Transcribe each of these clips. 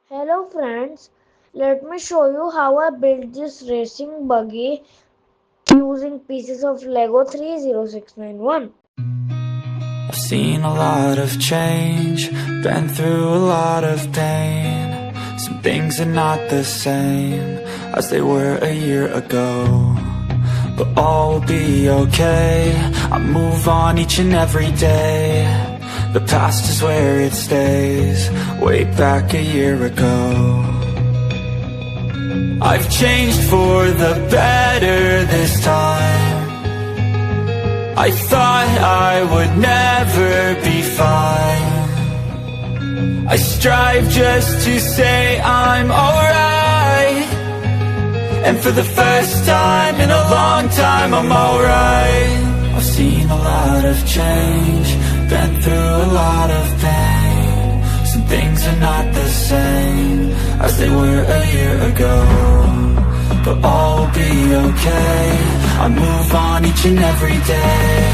Hello friends, let me show you how I built this racing buggy using pieces of Lego 30691. I've seen a lot of change, been through a lot of pain. Some things are not the same as they were a year ago, but all will be okay. I move on each and every day. The past is where it stays, way back a year ago. I've changed for the better this time. I thought I would never be fine. I strive just to say I'm alright, and for the first time in a long time I'm alright. I've seen a lot of change, been through a lot of pain. Some things are not the same as they were a year ago, but all will be okay. I move on each and every day.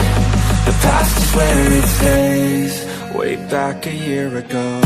The past is where it stays, way back a year ago.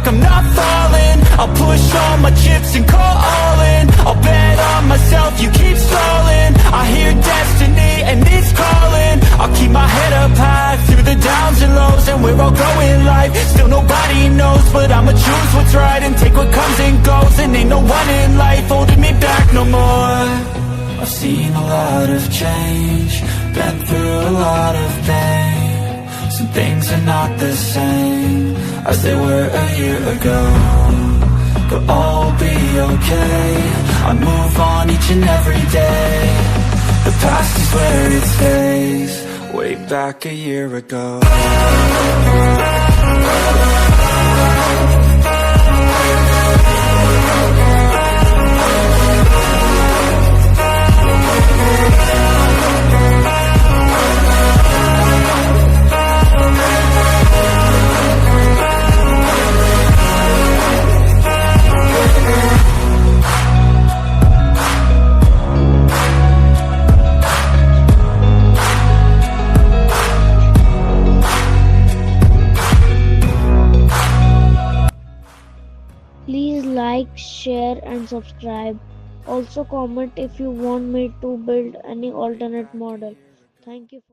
I'm not falling, I'll push all my chips and call all in. I'll bet on myself, you keep stalling. I hear destiny and it's calling. I'll keep my head up high through the downs and lows, and we're all going life. Still nobody knows, but I'ma choose what's right and take what comes and goes. And ain't no one in life holding me back no more. I've seen a lot of change, been through a lot of pain. Some things are not the same as they were a year ago, but all will be okay. I move on each and every day. The past is where it stays, way back a year ago. Please like, share and subscribe. Also comment if you want me to build any alternate model. Thank you.